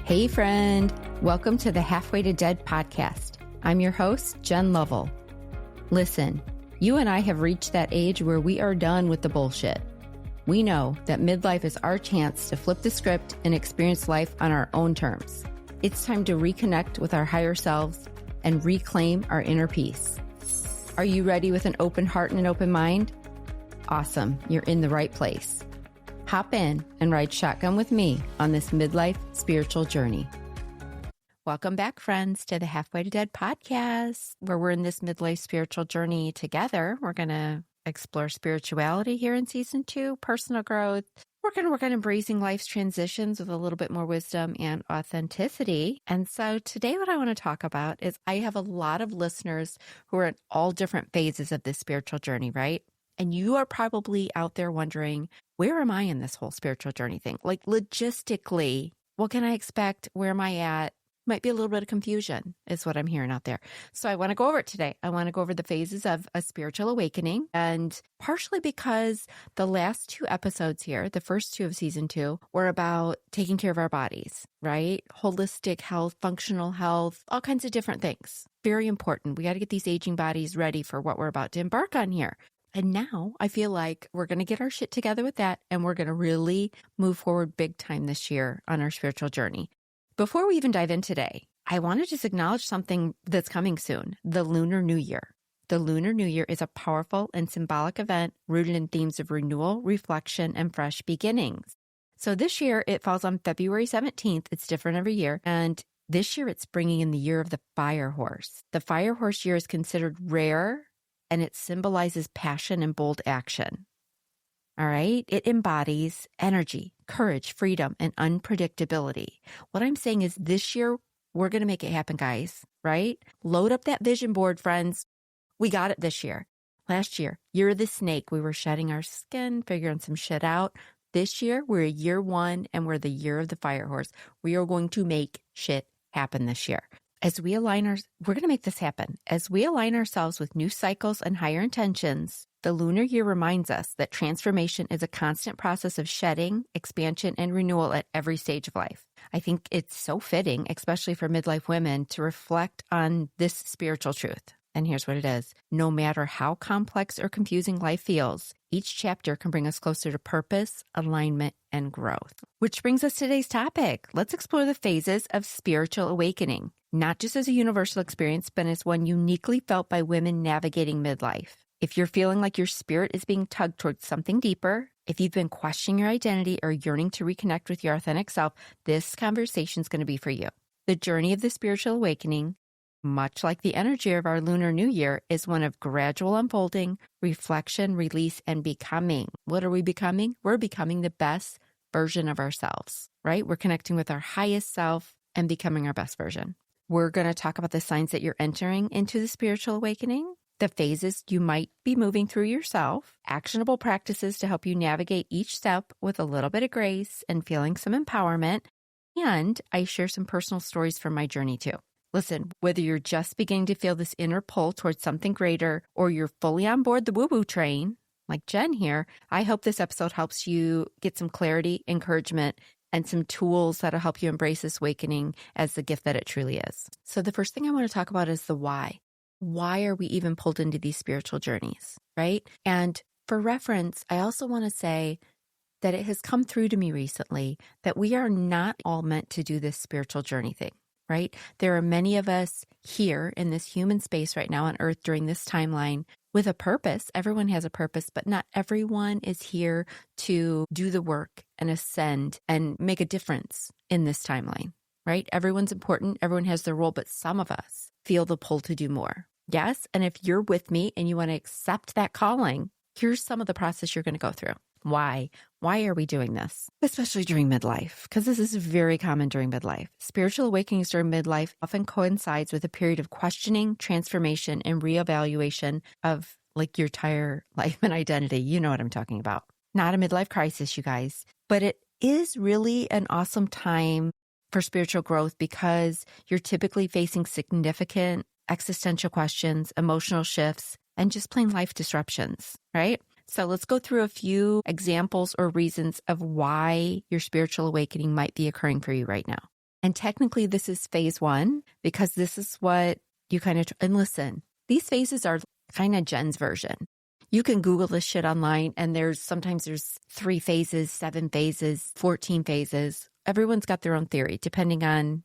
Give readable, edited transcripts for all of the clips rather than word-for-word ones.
Hey friend, welcome to the Halfway to Dead podcast. I'm your host, Jen Lovell. Listen, you and I have reached that age where we are done with the bullshit. We know that midlife is our chance to flip the script and experience life on our own terms. It's time to reconnect with our higher selves and reclaim our inner peace. Are you ready with an open heart and an open mind? Awesome, you're in the right place. Hop in and ride shotgun with me on this midlife spiritual journey. Welcome back, friends, to the Halfway to Dead podcast, where we're in this midlife spiritual journey together. We're going to explore spirituality here in season 2, personal growth. We're going to work on embracing life's transitions with a little bit more wisdom and authenticity. And so today what I want to talk about is I have a lot of listeners who are in all different phases of this spiritual journey, right? And you are probably out there wondering, where am I in this whole spiritual journey thing? Like logistically, what can I expect? Where am I at? Might be a little bit of confusion is what I'm hearing out there. So I want to go over it today. I want to go over the phases of a spiritual awakening, and partially because the last 2 episodes here, the first 2 of season 2, were about taking care of our bodies, right? Holistic health, functional health, all kinds of different things. Very important. We got to get these aging bodies ready for what we're about to embark on here. And now I feel like we're going to get our shit together with that, and we're going to really move forward big time this year on our spiritual journey. Before we even dive in today, I want to just acknowledge something that's coming soon, the Lunar New Year. The Lunar New Year is a powerful and symbolic event rooted in themes of renewal, reflection, and fresh beginnings. So this year it falls on February 17th. It's different every year. And this year it's bringing in the year of the fire horse. The fire horse year is considered rare, and it symbolizes passion and bold action. All right? It embodies energy, courage, freedom, and unpredictability. What I'm saying is this year, we're going to make it happen, guys, right? Load up that vision board, friends. We got it this year. Last year, year of the snake, we were shedding our skin, figuring some shit out. This year, we're year 1, and we're the year of the fire horse. We are going to make shit happen this year. As we align we're going to make this happen. As we align ourselves with new cycles and higher intentions, the lunar year reminds us that transformation is a constant process of shedding, expansion, and renewal at every stage of life. I think it's so fitting, especially for midlife women, to reflect on this spiritual truth. And here's what it is. No matter how complex or confusing life feels, each chapter can bring us closer to purpose, alignment, and growth. Which brings us to today's topic. Let's explore the phases of spiritual awakening, not just as a universal experience, but as one uniquely felt by women navigating midlife. If you're feeling like your spirit is being tugged towards something deeper, if you've been questioning your identity or yearning to reconnect with your authentic self, this conversation is going to be for you. The journey of the spiritual awakening, much like the energy of our Lunar New Year, is one of gradual unfolding, reflection, release, and becoming. What are we becoming? We're becoming the best version of ourselves, right? We're connecting with our highest self and becoming our best version. We're going to talk about the signs that you're entering into the spiritual awakening, the phases you might be moving through yourself, actionable practices to help you navigate each step with a little bit of grace and feeling some empowerment, and I share some personal stories from my journey too. Listen, whether you're just beginning to feel this inner pull towards something greater or you're fully on board the woo-woo train, like Jen here, I hope this episode helps you get some clarity, encouragement, and some tools that'll help you embrace this awakening as the gift that it truly is. So the first thing I want to talk about is the why. Why are we even pulled into these spiritual journeys, right? And for reference, I also want to say that it has come through to me recently that we are not all meant to do this spiritual journey thing, right? There are many of us here in this human space right now on Earth during this timeline with a purpose. Everyone has a purpose, but not everyone is here to do the work and ascend and make a difference in this timeline, right? Everyone's important. Everyone has their role, but some of us feel the pull to do more. Yes. And if you're with me and you want to accept that calling, here's some of the process you're going to go through. Why? Why are we doing this? Especially during midlife, because this is very common during midlife. Spiritual awakenings during midlife often coincides with a period of questioning, transformation, and reevaluation of like your entire life and identity. You know what I'm talking about. Not a midlife crisis, you guys, but it is really an awesome time for spiritual growth because you're typically facing significant existential questions, emotional shifts, and just plain life disruptions, right? So let's go through a few examples or reasons of why your spiritual awakening might be occurring for you right now. And technically this is phase 1 because this is what you kind of, and listen, these phases are kind of Jen's version. You can Google this shit online and sometimes there's 3 phases, 7 phases, 14 phases. Everyone's got their own theory depending on,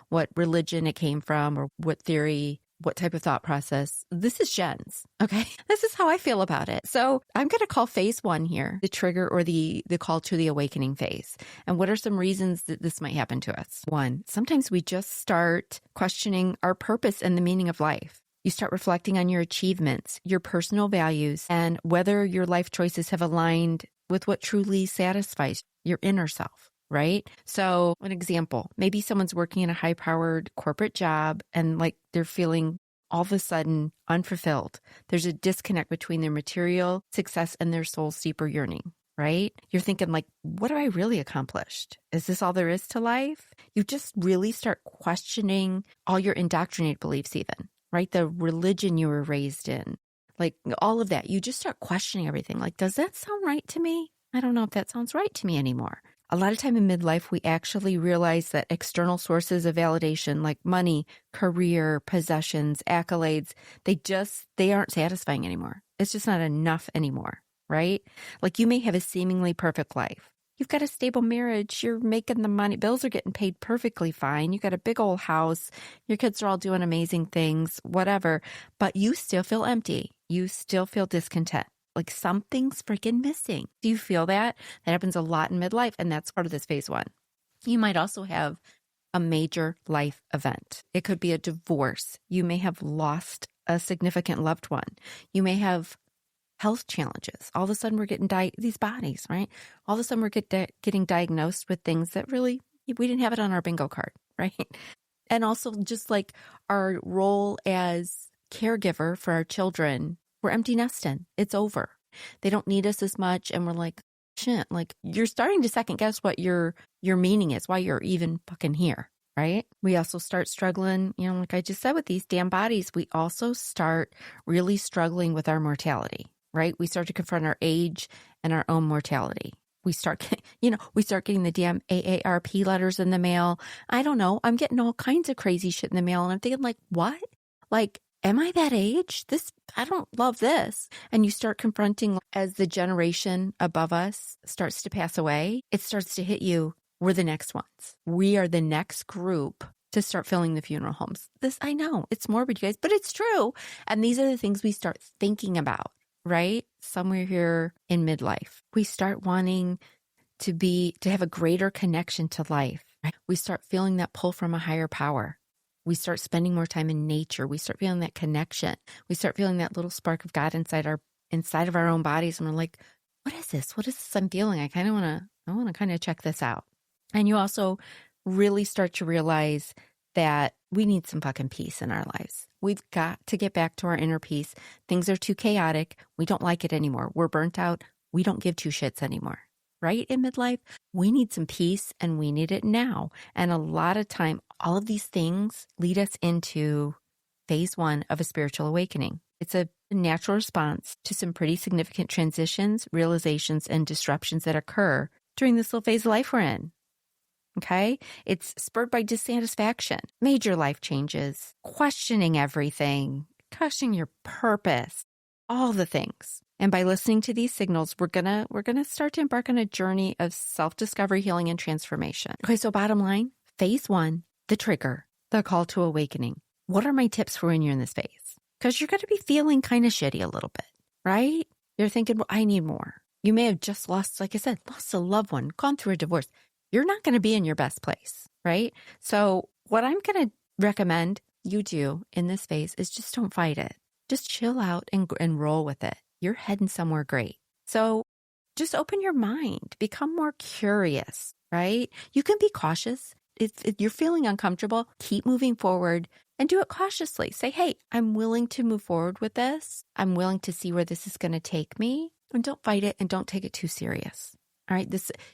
what religion it came from or what theory, what type of thought process. This is Jen's, okay? This is how I feel about it. So I'm going to call phase 1 here the trigger or the call to the awakening phase. And what are some reasons that this might happen to us? 1, sometimes we just start questioning our purpose and the meaning of life. You start reflecting on your achievements, your personal values, and whether your life choices have aligned with what truly satisfies your inner self, right? So an example, maybe someone's working in a high-powered corporate job and they're feeling all of a sudden unfulfilled. There's a disconnect between their material success and their soul's deeper yearning, right? You're thinking what have I really accomplished? Is this all there is to life? You just really start questioning all your indoctrinated beliefs even. Right? The religion you were raised in, all of that. You just start questioning everything. Does that sound right to me? I don't know if that sounds right to me anymore. A lot of time in midlife, we actually realize that external sources of validation like money, career, possessions, accolades, they aren't satisfying anymore. It's just not enough anymore, right? You may have a seemingly perfect life. You've got a stable marriage. You're making the money. Bills are getting paid perfectly fine. You got a big old house. Your kids are all doing amazing things, whatever. But you still feel empty. You still feel discontent. Something's freaking missing. Do you feel that? That happens a lot in midlife, and that's part of this phase 1. You might also have a major life event. It could be a divorce. You may have lost a significant loved one. You may have health challenges. All of a sudden we're getting these bodies, right? All of a sudden we're getting diagnosed with things that really, we didn't have it on our bingo card, right? And also just our role as caregiver for our children, we're empty nesting. It's over. They don't need us as much. And we're shit, you're starting to second guess what your meaning is, why you're even fucking here, right? We also start struggling, like I just said, with these damn bodies. We also start really struggling with our mortality. Right? We start to confront our age and our own mortality. We start getting the damn AARP letters in the mail. I don't know. I'm getting all kinds of crazy shit in the mail. And I'm thinking what? Am I that age? I don't love this. And you start confronting as the generation above us starts to pass away, it starts to hit you. We're the next ones. We are the next group to start filling the funeral homes. I know it's morbid, you guys, but it's true. And these are the things we start thinking about. Right? Somewhere here in midlife, we start wanting to have a greater connection to life. Right? We start feeling that pull from a higher power. We start spending more time in nature. We start feeling that connection. We start feeling that little spark of God inside of our own bodies. And we're like, what is this? What is this I'm feeling? I want to kind of check this out. And you also really start to realize that we need some fucking peace in our lives. We've got to get back to our inner peace. Things are too chaotic. We don't like it anymore. We're burnt out. We don't give 2 shits anymore. Right? In midlife, we need some peace and we need it now. And a lot of time, all of these things lead us into phase 1 of a spiritual awakening. It's a natural response to some pretty significant transitions, realizations, and disruptions that occur during this little phase of life we're in. Okay? It's spurred by dissatisfaction, major life changes, questioning everything, questioning your purpose, all the things. And by listening to these signals, we're gonna start to embark on a journey of self-discovery, healing, and transformation. Okay, so bottom line, phase 1, the trigger, the call to awakening. What are my tips for when you're in this phase? Because you're gonna be feeling kind of shitty a little bit, right? You're thinking, well, I need more. You may have just lost, like I said, lost a loved one, gone through a divorce. You're not going to be in your best place, right? So what I'm going to recommend you do in this phase is just don't fight it. Just chill out and roll with it. You're heading somewhere great. So just open your mind, become more curious, right? You can be cautious. If you're feeling uncomfortable, keep moving forward and do it cautiously. Say, hey, I'm willing to move forward with this. I'm willing to see where this is going to take me. And don't fight it and don't take it too serious. All right,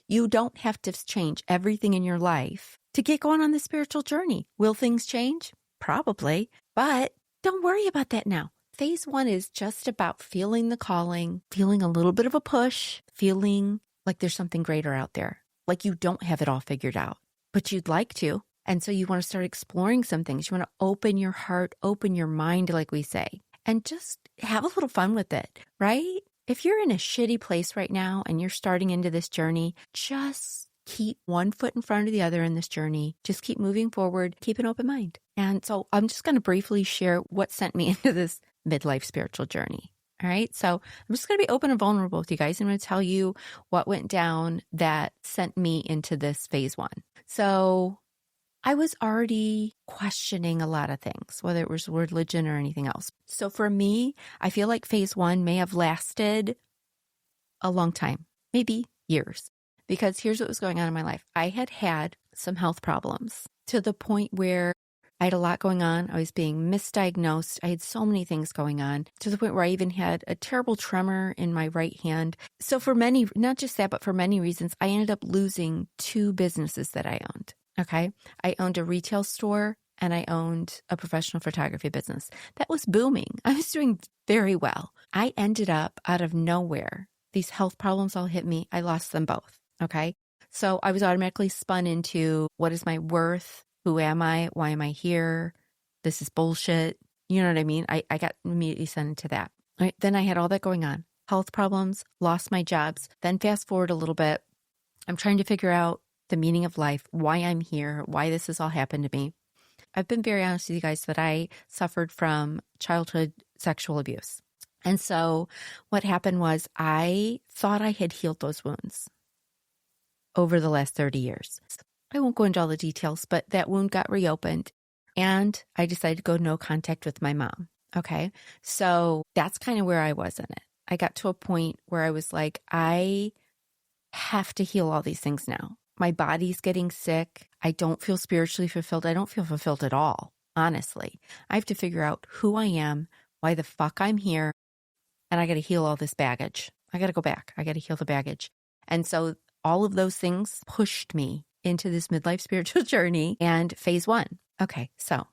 you don't have to change everything in your life to get going on the spiritual journey. Will things change? Probably, but don't worry about that now. Phase 1 is just about feeling the calling, feeling a little bit of a push, feeling like there's something greater out there, like you don't have it all figured out. but you'd like to. And so you want to start exploring some things. You want to open your heart, open your mind, like we say, and just have a little fun with it, right? If you're in a shitty place right now and you're starting into this journey, just keep one foot in front of the other in this journey. Just keep moving forward, keep an open mind. And so I'm just going to briefly share what sent me into this midlife spiritual journey. All right. So I'm just going to be open and vulnerable with you guys. I'm going to tell you what went down that sent me into this phase one. So I was already questioning a lot of things, whether it was religion or anything else. So for me, I feel like phase one may have lasted a long time, maybe years, because here's what was going on in my life. I had some health problems to the point where I had a lot going on. I was being misdiagnosed. I had so many things going on to the point where I even had a terrible tremor in my right hand. So for many, not just that, but for many reasons, I ended up losing 2 businesses that I owned. Okay. I owned a retail store and I owned a professional photography business that was booming. I was doing very well. I ended up out of nowhere. These health problems all hit me. I lost them both. Okay. So I was automatically spun into what is my worth? Who am I? Why am I here? This is bullshit. You know what I mean? I got immediately sent into that. All right. Then I had all that going on. Health problems, lost my jobs. Then fast forward a little bit. I'm trying to figure out the meaning of life, why I'm here, why this has all happened to me. I've been very honest with you guys that I suffered from childhood sexual abuse. And so what happened was I thought I had healed those wounds over the last 30 years. I won't go into all the details, but that wound got reopened and I decided to go no contact with my mom. Okay. So that's kind of where I was in it. I got to a point where I was like, I have to heal all these things now. My body's getting sick. I don't feel spiritually fulfilled. I don't feel fulfilled at all, honestly. I have to figure out who I am, why the fuck I'm here, and I got to heal all this baggage. I got to go back. I got to heal the baggage. And so all of those things pushed me into this midlife spiritual journey and phase one. Okay, so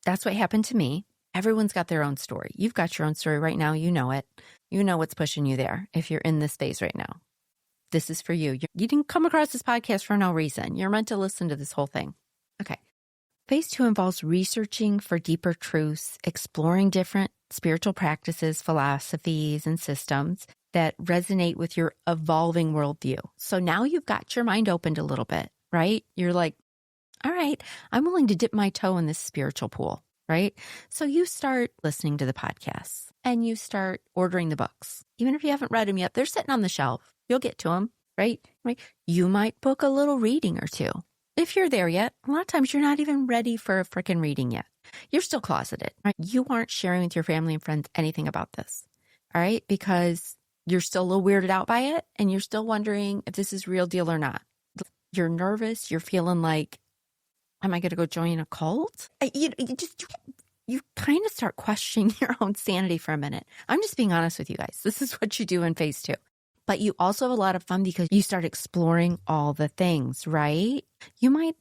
that's what happened to me. Everyone's got their own story. You've got your own story right now. You know it. You know what's pushing you there if you're in this phase right now. This is for you. You didn't come across this podcast for no reason. You're meant to listen to this whole thing. Okay. Phase 2 involves researching for deeper truths, exploring different spiritual practices, philosophies, and systems that resonate with your evolving worldview. So now you've got your mind opened a little bit, right? You're like, all right, I'm willing to dip my toe in this spiritual pool, right? So you start listening to the podcasts and you start ordering the books. Even if you haven't read them yet, they're sitting on the shelf. You'll get to them, right? You might book a little reading or two. If you're there yet, a lot of times you're not even ready for a freaking reading yet. You're still closeted, right? You aren't sharing with your family and friends anything about this, all right? Because you're still a little weirded out by it and you're still wondering if this is real deal or not. You're nervous. You're feeling like, am I going to go join a cult? You kind of start questioning your own sanity for a minute. I'm just being honest with you guys. This is what you do in phase 2. But you also have a lot of fun because you start exploring all the things, right? You might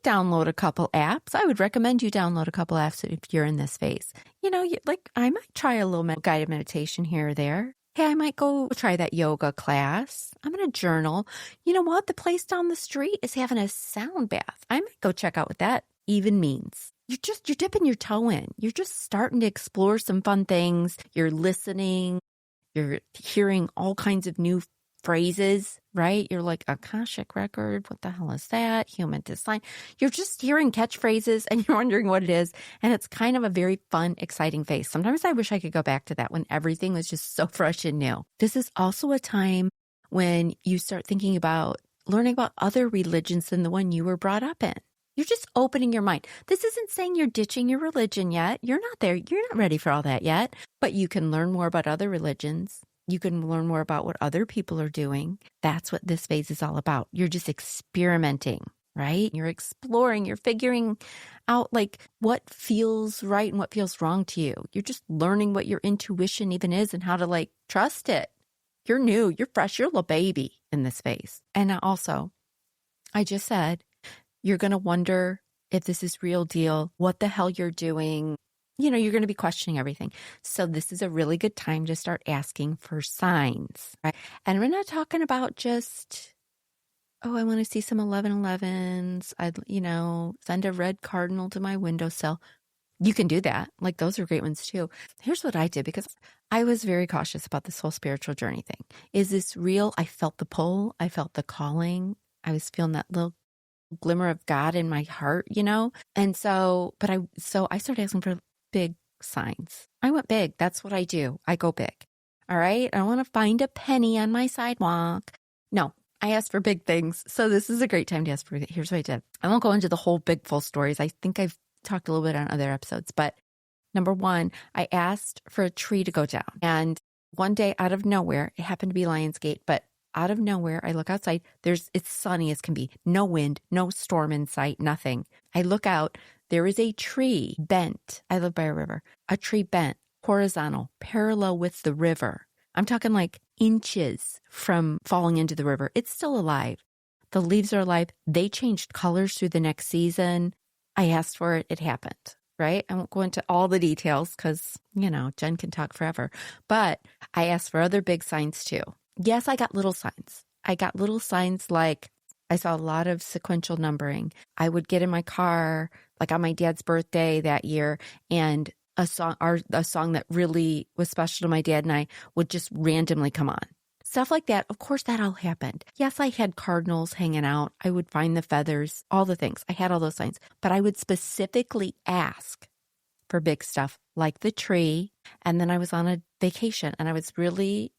download a couple apps. I would recommend you download a couple apps if you're in this phase. I might try a little guided meditation here or there. Hey, I might go try that yoga class. I'm going to journal. You know what? The place down the street is having a sound bath. I might go check out what that even means. You're dipping your toe in. You're just starting to explore some fun things. You're listening. You're hearing all kinds of new phrases, right? You're like, Akashic record, what the hell is that? Human design. You're just hearing catchphrases and you're wondering what it is. And it's kind of a very fun, exciting phase. Sometimes I wish I could go back to that when everything was just so fresh and new. This is also a time when you start thinking about learning about other religions than the one you were brought up in. You're just opening your mind. This isn't saying you're ditching your religion yet. You're not there. You're not ready for all that yet. But you can learn more about other religions. You can learn more about what other people are doing. That's what this phase is all about. You're just experimenting, right? You're exploring. You're figuring out what feels right and what feels wrong to you. You're just learning what your intuition even is and how to trust it. You're new. You're fresh. You're a little baby in this phase. And also, I just said, you're going to wonder if this is real deal, what the hell you're doing. You're going to be questioning everything. So this is a really good time to start asking for signs, right? And we're not talking about just, oh, I want to see some 1111s. I'd, send a red cardinal to my windowsill. You can do that. Like, those are great ones too. Here's what I did, because I was very cautious about this whole spiritual journey thing. Is this real? I felt the pull. I felt the calling. I was feeling that little glimmer of God in my heart, And so I started asking for big signs. I went big. That's what I do. I go big. All right. I don't want to find a penny on my sidewalk. No, I asked for big things. So this is a great time to ask for. Here's what I did. I won't go into the whole big full stories. I think I've talked a little bit on other episodes, but number one, I asked for a tree to go down. And one day, out of nowhere, it happened to be Lionsgate, but out of nowhere, I look outside. It's sunny as can be. No wind, no storm in sight, nothing. I look out. There is a tree bent. I live by a river. A tree bent, horizontal, parallel with the river. I'm talking like inches from falling into the river. It's still alive. The leaves are alive. They changed colors through the next season. I asked for it. It happened, right? I won't go into all the details because, Jen can talk forever. But I asked for other big signs too. Yes, I got little signs. I got little signs like I saw a lot of sequential numbering. I would get in my car, like on my dad's birthday that year, and a song that really was special to my dad and I would just randomly come on. Stuff like that. Of course, that all happened. Yes, I had cardinals hanging out. I would find the feathers, all the things. I had all those signs. But I would specifically ask for big stuff like the tree. And then I was on a vacation and I was really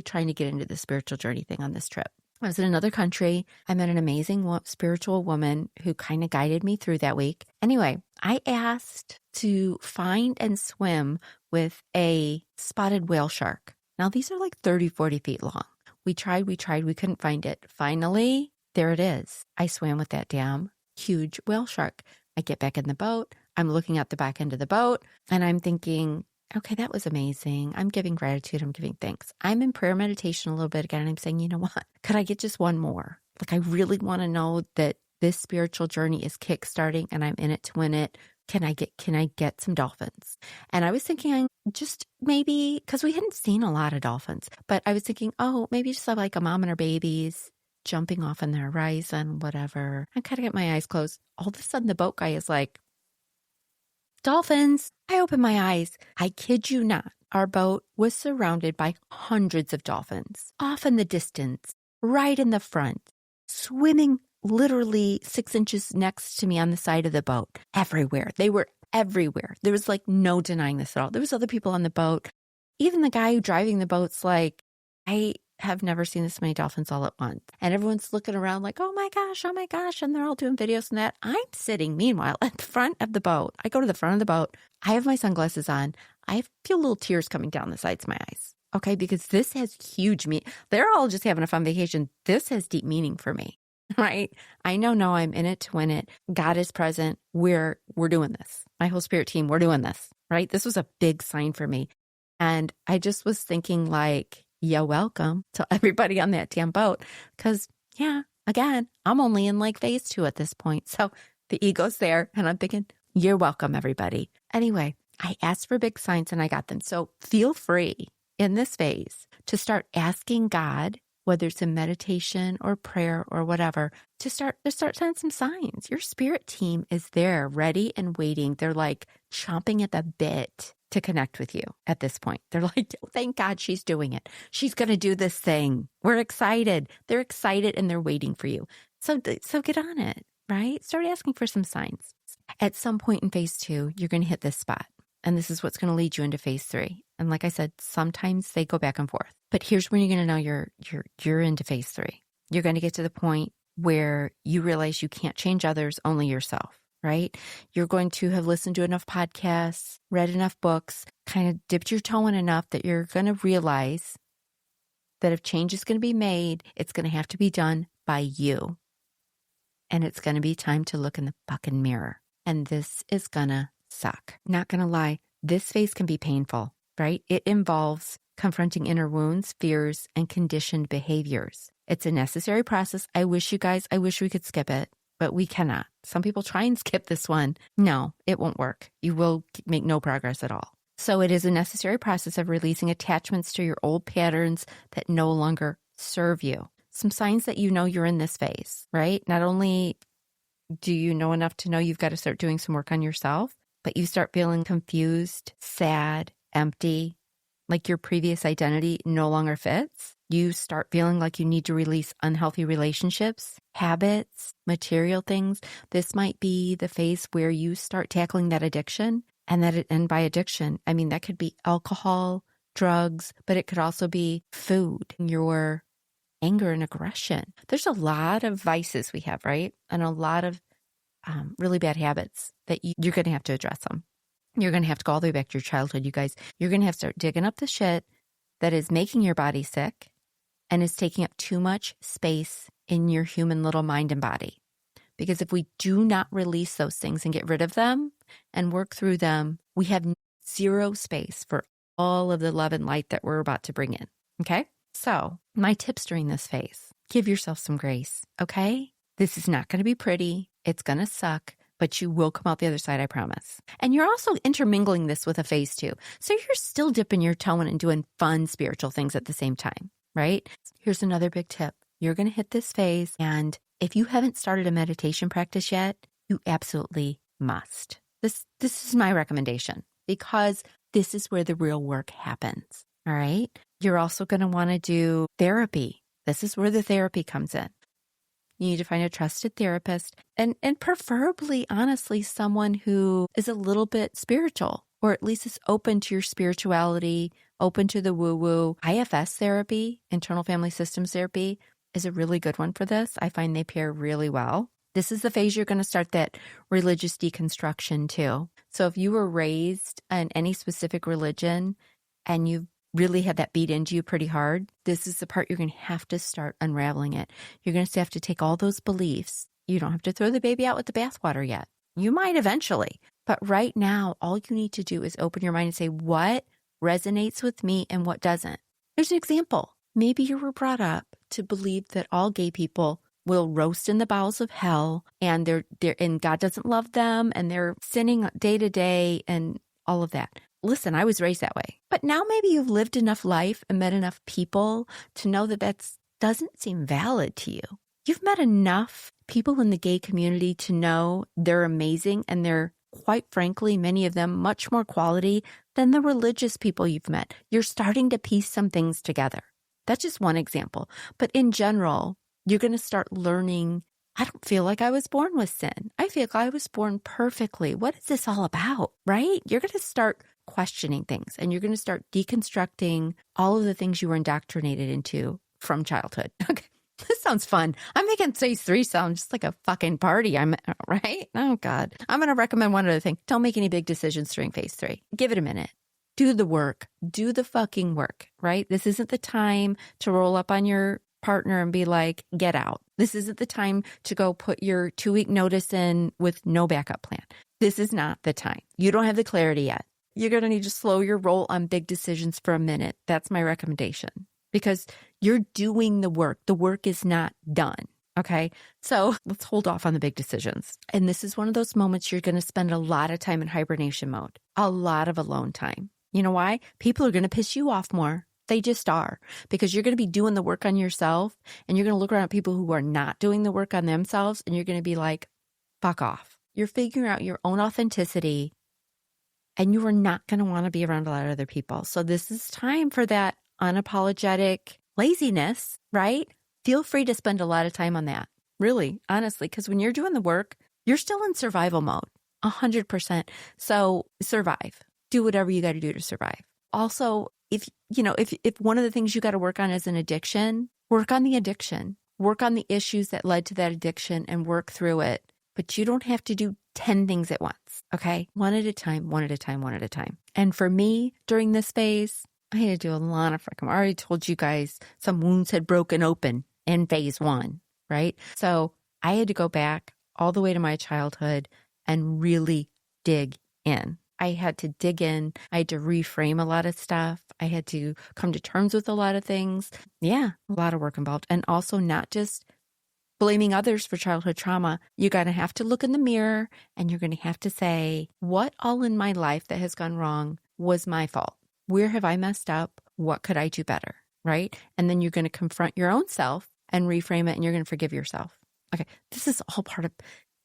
trying to get into the spiritual journey thing on this trip. I was in another country. I met an amazing spiritual woman who kind of guided me through that week. Anyway, I asked to find and swim with a spotted whale shark. Now, these are like 30, 40 feet long. We tried, we couldn't find it. Finally, there it is. I swam with that damn huge whale shark. I get back in the boat. I'm looking at the back end of the boat and I'm thinking, okay, that was amazing. I'm giving gratitude. I'm giving thanks. I'm in prayer meditation a little bit again. And I'm saying, you know what? Could I get just one more? Like, I really want to know that this spiritual journey is kickstarting and I'm in it to win it. Can I get some dolphins? And I was thinking just maybe, because we hadn't seen a lot of dolphins, but I was thinking, oh, maybe just like a mom and her babies jumping off on the horizon, whatever. I kind of get my eyes closed. All of a sudden, the boat guy is like, dolphins. I open my eyes. I kid you not. Our boat was surrounded by hundreds of dolphins, off in the distance, right in the front, swimming literally 6 inches next to me on the side of the boat. Everywhere. They were everywhere. There was like no denying this at all. There was other people on the boat. Even the guy who driving the boat's like, I have never seen this many dolphins all at once. And everyone's looking around like, oh my gosh. And they're all doing videos and that. I'm sitting, meanwhile, at the front of the boat. I go to the front of the boat. I have my sunglasses on. I feel little tears coming down the sides of my eyes. Okay, because this has huge meaning. They're all just having a fun vacation. This has deep meaning for me, right? I know, I'm in it to win it. God is present. We're doing this. My whole spirit team, we're doing this, right? This was a big sign for me. And I just was thinking like, you're welcome to everybody on that damn boat. Because, again, I'm only in like phase 2 at this point. So the ego's there. And I'm thinking, you're welcome, everybody. Anyway, I asked for big signs and I got them. So feel free in this phase to start asking God, whether it's in meditation or prayer or whatever, to start sending some signs. Your spirit team is there, ready and waiting. They're like chomping at the bit to connect with you at this point. They're like, oh, thank God she's doing it. She's going to do this thing. We're excited. They're excited and they're waiting for you. So get on it, right? Start asking for some signs. At some point in phase 2, you're going to hit this spot. And this is what's going to lead you into phase 3. And like I said, sometimes they go back and forth. But here's when you're going to know you're into phase 3. You're going to get to the point where you realize you can't change others, only yourself, right? You're going to have listened to enough podcasts, read enough books, kind of dipped your toe in enough that you're going to realize that if change is going to be made, it's going to have to be done by you. And it's going to be time to look in the fucking mirror. And this is going to suck. Not going to lie, this phase can be painful, right? It involves confronting inner wounds, fears, and conditioned behaviors. It's a necessary process. I wish we could skip it, but we cannot. Some people try and skip this one. No, it won't work. You will make no progress at all. So it is a necessary process of releasing attachments to your old patterns that no longer serve you. some signs that you know you're in this phase, right? Not only do you know enough to know you've got to start doing some work on yourself, but you start feeling confused, sad, empty, like your previous identity no longer fits. You start feeling like you need to release unhealthy relationships, habits, material things. This might be the phase where you start tackling that addiction. And by addiction, I mean, that could be alcohol, drugs, but it could also be food, your anger and aggression. There's a lot of vices we have, right? And a lot of really bad habits that you're going to have to address them. You're going to have to go all the way back to your childhood, you guys. You're going to have to start digging up the shit that is making your body sick and is taking up too much space in your human little mind and body. Because if we do not release those things and get rid of them and work through them, we have zero space for all of the love and light that we're about to bring in. Okay? So my tips during this phase, give yourself some grace. Okay? This is not going to be pretty. It's going to suck, but you will come out the other side, I promise. And you're also intermingling this with a phase 2. So you're still dipping your toe in and doing fun spiritual things at the same time, right? Here's another big tip. You're going to hit this phase, and if you haven't started a meditation practice yet, you absolutely must. This is my recommendation, because this is where the real work happens, all right? You're also going to want to do therapy. This is where the therapy comes in. You need to find a trusted therapist and preferably, honestly, someone who is a little bit spiritual, or at least is open to your spirituality, open to the woo-woo. IFS therapy, internal family systems therapy, is a really good one for this. I find they pair really well. This is the phase you're going to start that religious deconstruction too. So if you were raised in any specific religion and you've really had that beat into you pretty hard, this is the part you're going to have to start unraveling it. You're going to have to take all those beliefs. You don't have to throw the baby out with the bathwater yet. You might eventually. But right now, all you need to do is open your mind and say, what resonates with me and what doesn't? Here's an example. Maybe you were brought up to believe that all gay people will roast in the bowels of hell, and and God doesn't love them, and they're sinning day to day and all of that. Listen, I was raised that way. But now maybe you've lived enough life and met enough people to know that doesn't seem valid to you. You've met enough people in the gay community to know they're amazing, and they're, quite frankly, many of them much more quality than the religious people you've met. You're starting to piece some things together. That's just one example. But in general, you're going to start learning, I don't feel like I was born with sin. I feel like I was born perfectly. What is this all about, right? You're going to start questioning things, and you're going to start deconstructing all of the things you were indoctrinated into from childhood. Okay, this sounds fun. I'm making phase 3 sound just like a fucking party. Right? Oh God. I'm going to recommend one other thing. Don't make any big decisions during phase 3. Give it a minute. Do the work. Do the fucking work, right? This isn't the time to roll up on your partner and be like, get out. This isn't the time to go put your 2-week notice in with no backup plan. This is not the time. You don't have the clarity yet. You're going to need to slow your roll on big decisions for a minute. That's my recommendation, because you're doing the work. The work is not done. Okay. So let's hold off on the big decisions. And this is one of those moments you're going to spend a lot of time in hibernation mode, a lot of alone time. You know why? People are going to piss you off more. They just are, because you're going to be doing the work on yourself, and you're going to look around at people who are not doing the work on themselves, and you're going to be like, fuck off. You're figuring out your own authenticity, and you are not going to want to be around a lot of other people. So this is time for that unapologetic laziness, right? Feel free to spend a lot of time on that. Really, honestly, because when you're doing the work, you're still in survival mode, 100%. So survive. Do whatever you got to do to survive. Also, if one of the things you got to work on is an addiction, work on the addiction. Work on the issues that led to that addiction and work through it. But you don't have to do 10 things at once, okay? One at a time, one at a time, one at a time. And for me, during this phase, I had to do a lot of I already told you guys some wounds had broken open in phase 1, right? So I had to go back all the way to my childhood and really dig in. I had to dig in. I had to reframe a lot of stuff. I had to come to terms with a lot of things. Yeah, a lot of work involved. And also not just blaming others for childhood trauma. You're going to have to look in the mirror, and you're going to have to say, what all in my life that has gone wrong was my fault? Where have I messed up? What could I do better? Right? And then you're going to confront your own self and reframe it, and you're going to forgive yourself. Okay, this is all part of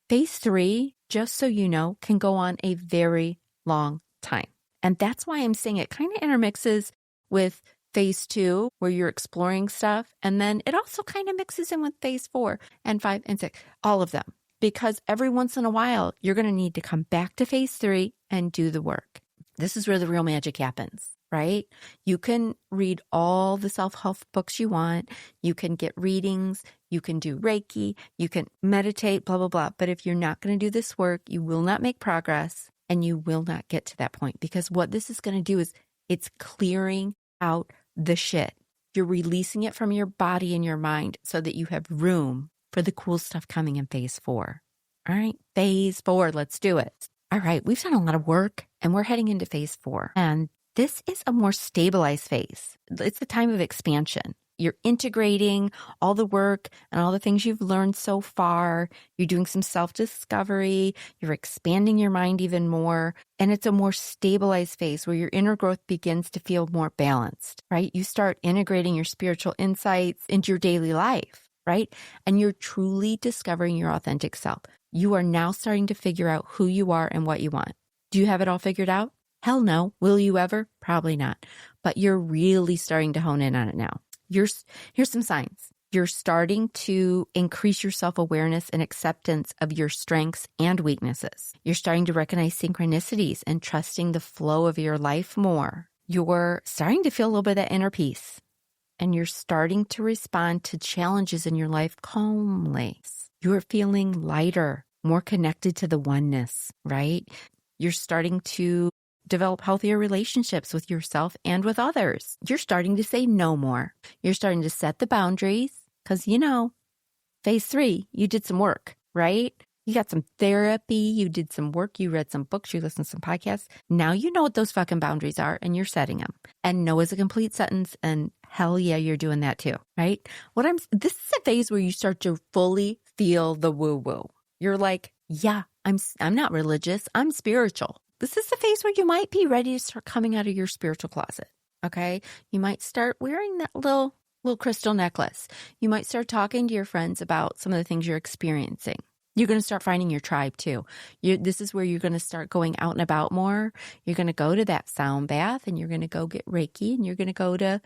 phase 3, just so you know, can go on a very long time. And that's why I'm saying it kind of intermixes with phase 2, where you're exploring stuff. And then it also kind of mixes in with phase 4 and 5 and 6, all of them. Because every once in a while, you're going to need to come back to phase 3 and do the work. This is where the real magic happens, right? You can read all the self-help books you want. You can get readings. You can do Reiki. You can meditate, blah, blah, blah. But if you're not going to do this work, you will not make progress and you will not get to that point. Because what this is going to do is it's clearing out the shit. You're releasing it from your body and your mind so that you have room for the cool stuff coming in phase 4. All right, phase 4, let's do it. All right, we've done a lot of work and we're heading into phase 4. And this is a more stabilized phase. It's the time of expansion. You're integrating all the work and all the things you've learned so far. You're doing some self-discovery. You're expanding your mind even more. And it's a more stabilized phase where your inner growth begins to feel more balanced, right? You start integrating your spiritual insights into your daily life, right? And you're truly discovering your authentic self. You are now starting to figure out who you are and what you want. Do you have it all figured out? Hell no. Will you ever? Probably not. But you're really starting to hone in on it now. Here's some signs. You're starting to increase your self-awareness and acceptance of your strengths and weaknesses. You're starting to recognize synchronicities and trusting the flow of your life more. You're starting to feel a little bit of that inner peace. And you're starting to respond to challenges in your life calmly. You're feeling lighter, more connected to the oneness, right? You're starting to develop healthier relationships with yourself and with others. You're starting to say no more. You're starting to set the boundaries because, phase 3, you did some work, right? You got some therapy, you did some work, you read some books, you listened to some podcasts. Now you know what those fucking boundaries are and you're setting them. And no is a complete sentence, and hell yeah, you're doing that too, right? This is a phase where you start to fully feel the woo-woo. You're like, yeah, I'm not religious, I'm spiritual. This is the phase where you might be ready to start coming out of your spiritual closet, okay? You might start wearing that little crystal necklace. You might start talking to your friends about some of the things you're experiencing. You're going to start finding your tribe too. This is where you're going to start going out and about more. You're going to go to that sound bath and you're going to go get Reiki and you're going to go to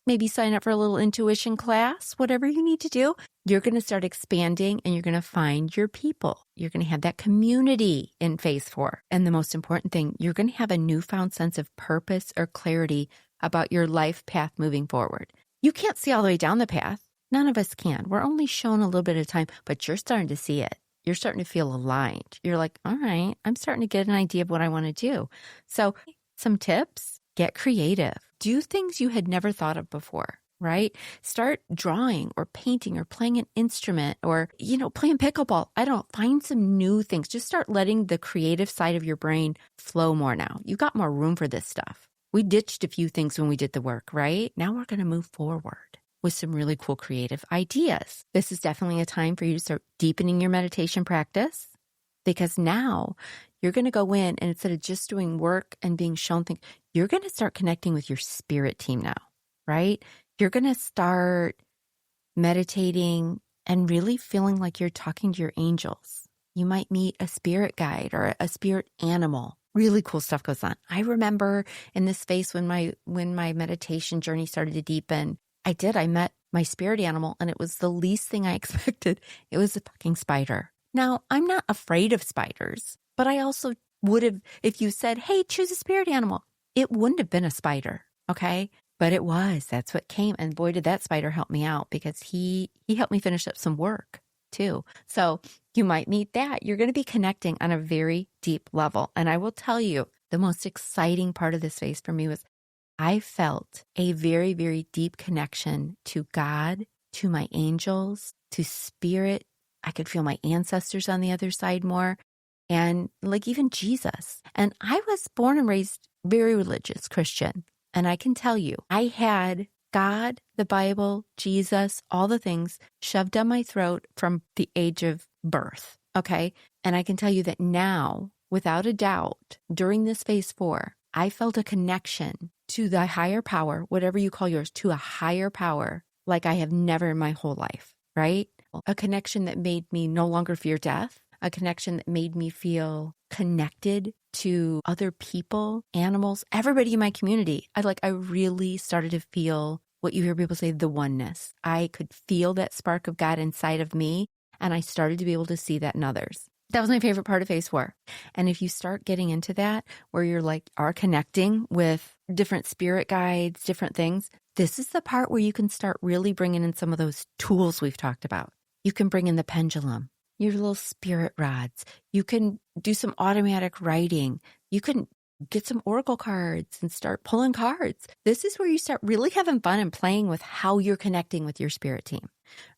maybe sign up for a little intuition class, whatever you need to do. You're going to start expanding and you're going to find your people. You're going to have that community in phase 4. And the most important thing, you're going to have a newfound sense of purpose or clarity about your life path moving forward. You can't see all the way down the path. None of us can. We're only shown a little bit of time, but you're starting to see it. You're starting to feel aligned. You're like, all right, I'm starting to get an idea of what I want to do. So some tips, get creative. Do things you had never thought of before, right? Start drawing or painting or playing an instrument or, playing pickleball. Find some new things. Just start letting the creative side of your brain flow more now. You got more room for this stuff. We ditched a few things when we did the work, right? Now we're going to move forward with some really cool creative ideas. This is definitely a time for you to start deepening your meditation practice, because now you're going to go in and instead of just doing work and being shown things, you're going to start connecting with your spirit team now, right? You're going to start meditating and really feeling like you're talking to your angels. You might meet a spirit guide or a spirit animal. Really cool stuff goes on. I remember in this phase when my meditation journey started to deepen, I met my spirit animal and it was the least thing I expected. It was a fucking spider. Now, I'm not afraid of spiders, but I also would have, if you said, hey, choose a spirit animal, it wouldn't have been a spider, okay? But it was. That's what came. And boy, did that spider help me out because he helped me finish up some work too. So you might meet that. You're going to be connecting on a very deep level. And I will tell you, the most exciting part of this phase for me was I felt a very, very deep connection to God, to my angels, to spirit. I could feel my ancestors on the other side more, and like even Jesus. And I was born and raised very religious Christian. And I can tell you, I had God, the Bible, Jesus, all the things shoved down my throat from the age of birth. Okay. And I can tell you that now, without a doubt, during this phase 4, I felt a connection to the higher power, whatever you call yours, to a higher power like I have never in my whole life, right? A connection that made me no longer fear death, a connection that made me feel connected to other people, animals, everybody in my community. I really started to feel what you hear people say, the oneness. I could feel that spark of God inside of me, and I started to be able to see that in others. That was my favorite part of phase 4. And if you start getting into that, where you're are connecting with different spirit guides, different things, this is the part where you can start really bringing in some of those tools we've talked about. You can bring in the pendulum, your little spirit rods. You can do some automatic writing. You can get some oracle cards and start pulling cards. This is where you start really having fun and playing with how you're connecting with your spirit team.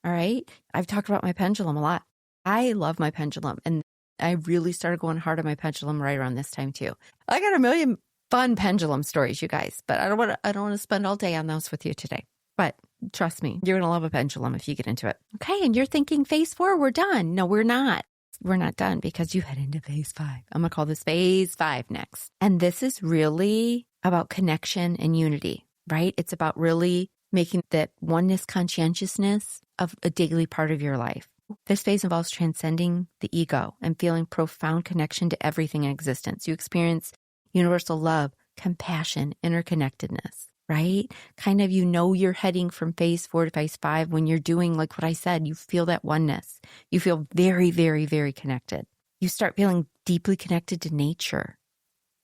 All right. I've talked about my pendulum a lot. I love my pendulum, and I really started going hard on my pendulum right around this time too. I got a million fun pendulum stories, you guys, but I don't want to spend all day on those with you today. But trust me, you're going to love a pendulum if you get into it. Okay, and you're thinking phase 4, we're done. No, we're not. We're not done because you head into phase 5. I'm going to call this phase 5 next. And this is really about connection and unity, right? It's about really making that oneness conscientiousness of a daily part of your life. This phase involves transcending the ego and feeling profound connection to everything in existence. You experience universal love, compassion, interconnectedness, right? Kind of, you're heading from phase 4 to phase 5 when you're doing like what I said, you feel that oneness. You feel very, very, very connected. You start feeling deeply connected to nature,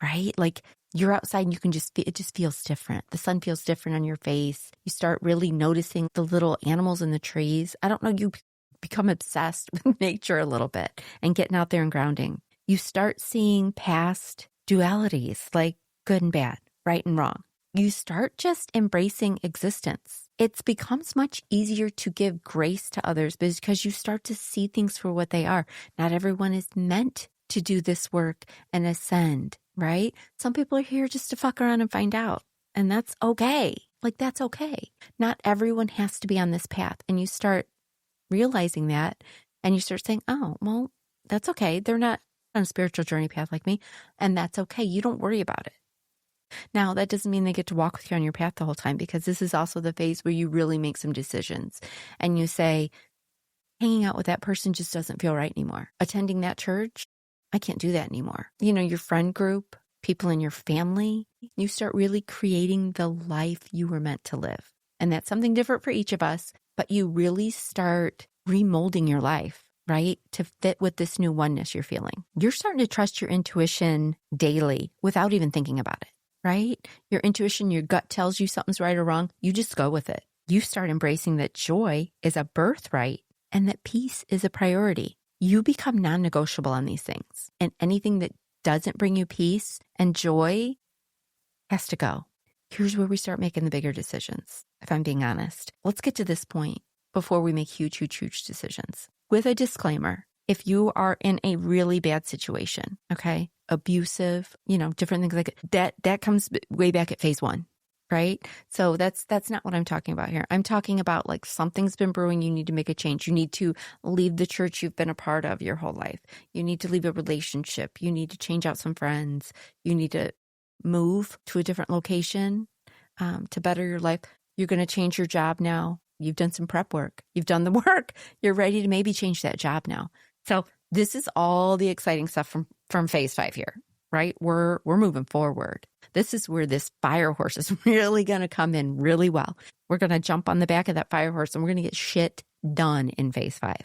right? Like you're outside and you can it just feels different. The sun feels different on your face. You start really noticing the little animals in the trees. I don't know, you become obsessed with nature a little bit and getting out there and grounding. You start seeing past dualities like good and bad, right and wrong. You start just embracing existence. It becomes much easier to give grace to others because you start to see things for what they are. Not everyone is meant to do this work and ascend, right? Some people are here just to fuck around and find out. And that's okay. That's okay. Not everyone has to be on this path. And you start realizing that, and you start saying, oh, well, that's okay. They're not on a spiritual journey path like me, and that's okay. You don't worry about it. Now, that doesn't mean they get to walk with you on your path the whole time, because this is also the phase where you really make some decisions, and you say, hanging out with that person just doesn't feel right anymore. Attending that church, I can't do that anymore. Your friend group, people in your family, you start really creating the life you were meant to live. And that's something different for each of us. But you really start remolding your life, right? To fit with this new oneness you're feeling. You're starting to trust your intuition daily without even thinking about it, right? Your intuition, your gut tells you something's right or wrong. You just go with it. You start embracing that joy is a birthright and that peace is a priority. You become non-negotiable on these things. And anything that doesn't bring you peace and joy has to go. Here's where we start making the bigger decisions, if I'm being honest. Let's get to this point before we make huge, huge, huge decisions. With a disclaimer, if you are in a really bad situation, okay, abusive, different things like that comes way back at phase 1, right? So that's not what I'm talking about here. I'm talking about something's been brewing. You need to make a change. You need to leave the church you've been a part of your whole life. You need to leave a relationship. You need to change out some friends. You need to move to a different location to better your life. You're going to change your job now. You've done some prep work. You've done the work. You're ready to maybe change that job now. So this is all the exciting stuff from phase 5 here, right? We're moving forward. This is where this fire horse is really going to come in really well. We're going to jump on the back of that fire horse and we're going to get shit done in phase 5.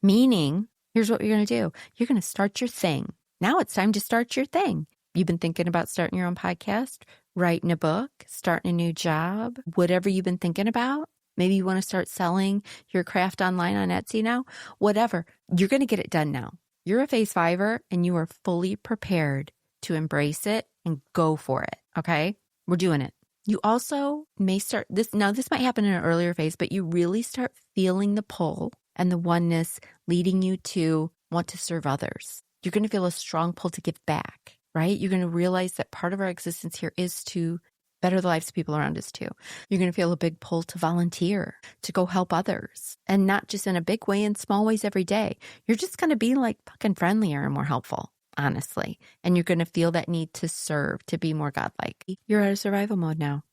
Meaning, here's what you're going to do. You're going to start your thing. Now it's time to start your thing. You've been thinking about starting your own podcast, writing a book, starting a new job, whatever you've been thinking about. Maybe you want to start selling your craft online on Etsy now, whatever. You're going to get it done now. You're a phase 5er and you are fully prepared to embrace it and go for it. Okay. We're doing it. You also may start this. Now, this might happen in an earlier phase, but you really start feeling the pull and the oneness leading you to want to serve others. You're going to feel a strong pull to give back. Right? You're going to realize that part of our existence here is to better the lives of people around us too. You're going to feel a big pull to volunteer, to go help others, and not just in a big way, in small ways every day. You're just going to be fucking friendlier and more helpful, honestly. And you're going to feel that need to serve, to be more godlike. You're out of survival mode now.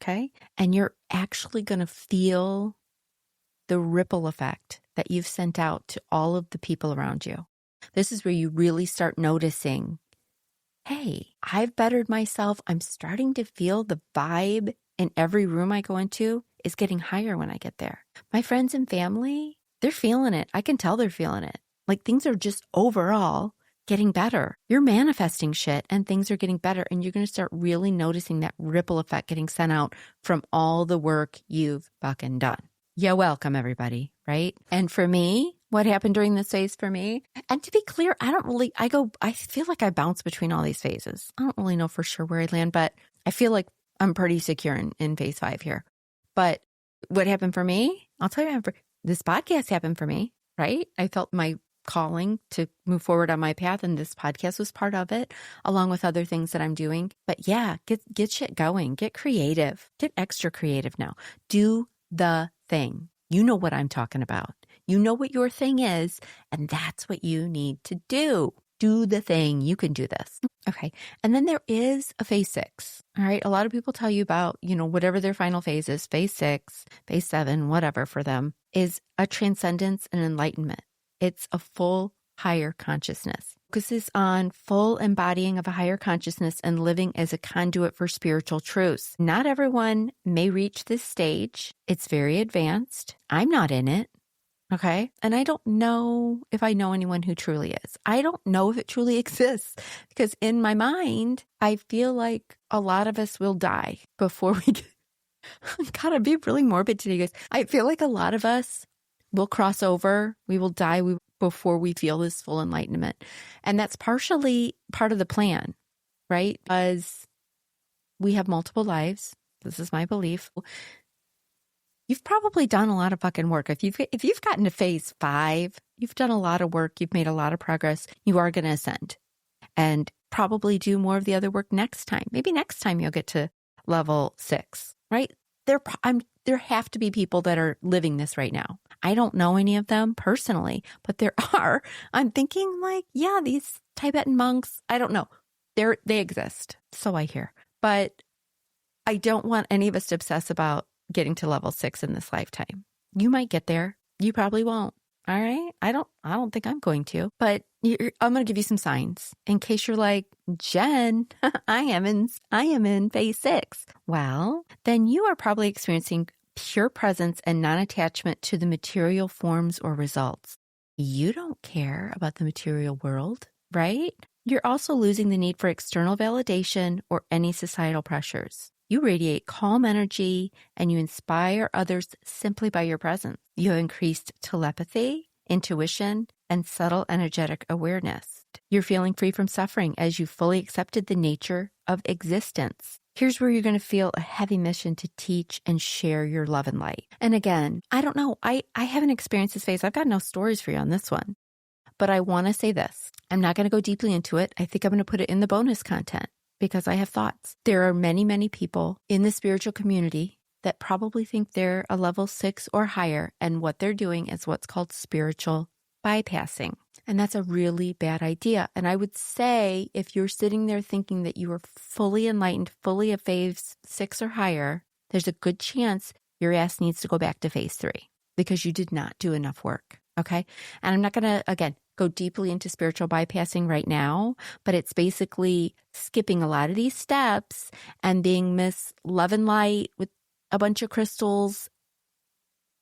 Okay? And you're actually going to feel the ripple effect that you've sent out to all of the people around you. This is where you really start noticing, hey, I've bettered myself. I'm starting to feel the vibe in every room I go into is getting higher when I get there. My friends and family, they're feeling it. I can tell they're feeling it. Like things are just overall getting better. You're manifesting shit and things are getting better. And you're going to start really noticing that ripple effect getting sent out from all the work you've fucking done. You're welcome, everybody, right? And for me, what happened during this phase for me, and to be clear, I feel like I bounce between all these phases. I don't really know for sure where I land, but I feel like I'm pretty secure in phase 5 here. But what happened for me, I'll tell you, this podcast happened for me, right? I felt my calling to move forward on my path, and this podcast was part of it, along with other things that I'm doing. But yeah, get shit going, get creative, get extra creative now. Do the thing. You know what I'm talking about. You know what your thing is, and that's what you need to do. Do the thing. You can do this. Okay. And then there is a phase 6. All right. A lot of people tell you about, whatever their final phase is, phase 6, phase 7, whatever for them, is a transcendence and enlightenment. It's a full higher consciousness. Focuses on full embodying of a higher consciousness and living as a conduit for spiritual truths. Not everyone may reach this stage. It's very advanced. I'm not in it. Okay. And I don't know if I know anyone who truly is. I don't know if it truly exists because in my mind, I feel like a lot of us will die before we get, God, I'd be really morbid today, guys. I feel like a lot of us will cross over. We will die before we feel this full enlightenment. And that's partially part of the plan, right? Because we have multiple lives. This is my belief. You've probably done a lot of fucking work. If you've gotten to phase 5, you've done a lot of work. You've made a lot of progress. You are going to ascend and probably do more of the other work next time. Maybe next time you'll get to level 6, right? There have to be people that are living this right now. I don't know any of them personally, but there are. I'm thinking like, yeah, these Tibetan monks, I don't know. They exist. So I hear. But I don't want any of us to obsess about getting to level 6 in this lifetime. You might get there. You probably won't. All right. I don't think I'm going to, but I'm going to give you some signs in case you're like, Jen, I am in phase 6. Well, then you are probably experiencing pure presence and non-attachment to the material forms or results. You don't care about the material world, right? You're also losing the need for external validation or any societal pressures. You radiate calm energy and you inspire others simply by your presence. You have increased telepathy, intuition, and subtle energetic awareness. You're feeling free from suffering as you fully accepted the nature of existence. Here's where you're going to feel a heavy mission to teach and share your love and light. And again, I don't know. I haven't experienced this phase. I've got no stories for you on this one. But I want to say this. I'm not going to go deeply into it. I think I'm going to put it in the bonus content because I have thoughts. There are many, many people in the spiritual community that probably think they're a level 6 or higher. And what they're doing is what's called spiritual bypassing. And that's a really bad idea. And I would say if you're sitting there thinking that you are fully enlightened, fully a phase 6 or higher, there's a good chance your ass needs to go back to phase 3 because you did not do enough work. Okay. And I'm not going to, again, go deeply into spiritual bypassing right now, but it's basically skipping a lot of these steps and being Miss Love and Light with a bunch of crystals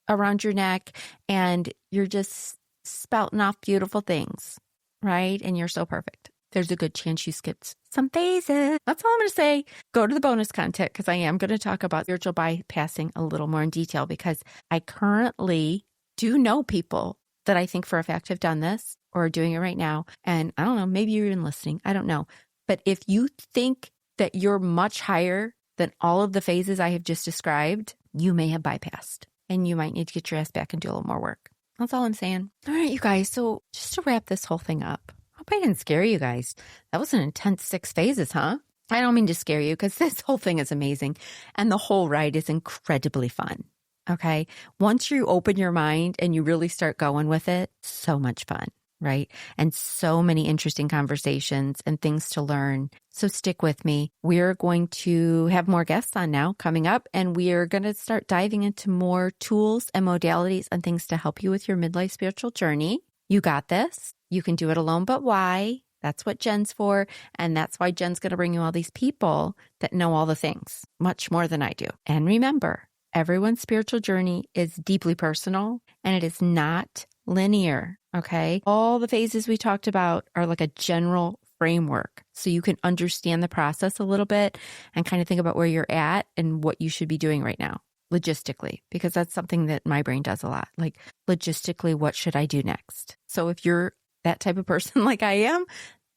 around your neck and you're just spouting off beautiful things, right? And you're so perfect. There's a good chance you skipped some phases. That's all I'm going to say. Go to the bonus content because I am going to talk about spiritual bypassing a little more in detail because I currently do know people that I think for a fact have done this or are doing it right now. And I don't know, maybe you're even listening. I don't know. But if you think that you're much higher than all of the phases I have just described, you may have bypassed and you might need to get your ass back and do a little more work. That's all I'm saying. All right, you guys. So just to wrap this whole thing up, I hope I didn't scare you guys. That was an intense 6 phases, huh? I don't mean to scare you because this whole thing is amazing. And the whole ride is incredibly fun. Okay. Once you open your mind and you really start going with it, so much fun. right? And so many interesting conversations and things to learn. So stick with me. We're going to have more guests on now coming up, and we are going to start diving into more tools and modalities and things to help you with your midlife spiritual journey. You got this. You can do it alone, but why? That's what Jen's for. And that's why Jen's going to bring you all these people that know all the things, much more than I do. And remember, everyone's spiritual journey is deeply personal and it is not linear, okay? All the phases we talked about are like a general framework. So you can understand the process a little bit and kind of think about where you're at and what you should be doing right now, logistically, because that's something that my brain does a lot. Like logistically, what should I do next? So if you're that type of person like I am,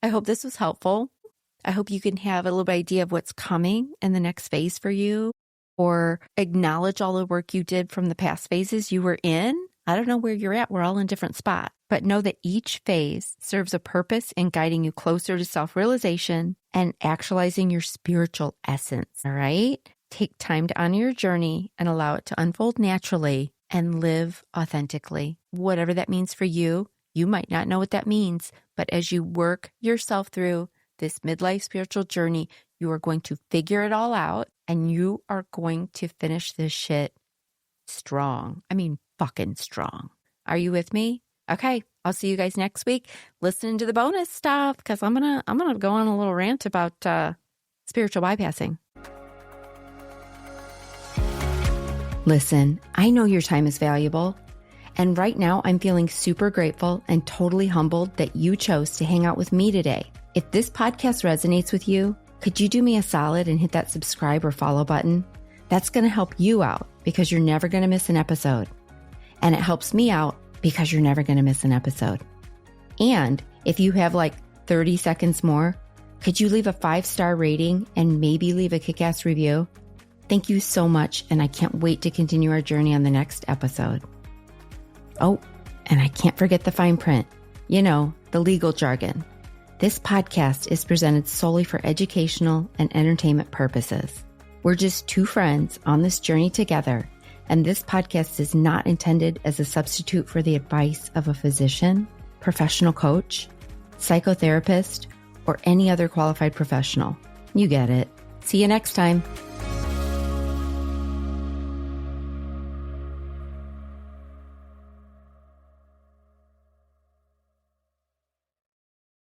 I hope this was helpful. I hope you can have a little idea of what's coming in the next phase for you, or acknowledge all the work you did from the past phases you were in. I don't know where you're at. We're all in different spots, but know that each phase serves a purpose in guiding you closer to self-realization and actualizing your spiritual essence. All right. Take time to honor your journey and allow it to unfold naturally and live authentically. Whatever that means for you, you might not know what that means, but as you work yourself through this midlife spiritual journey, you are going to figure it all out and you are going to finish this shit strong. I mean, fucking strong. Are you with me? Okay. I'll see you guys next week. Listen to the bonus stuff because I'm gonna go on a little rant about spiritual bypassing. Listen, I know your time is valuable. And right now, I'm feeling super grateful and totally humbled that you chose to hang out with me today. If this podcast resonates with you, could you do me a solid and hit that subscribe or follow button? That's going to help you out because you're never going to miss an episode. And it helps me out because you're never going to miss an episode. And if you have like 30 seconds more, could you leave a 5-star rating and maybe leave a kick-ass review? Thank you so much, and I can't wait to continue our journey on the next episode. Oh, and I can't forget the fine print. You know, the legal jargon. This podcast is presented solely for educational and entertainment purposes. We're just two friends on this journey together, and this podcast is not intended as a substitute for the advice of a physician, professional coach, psychotherapist, or any other qualified professional. You get it. See you next time.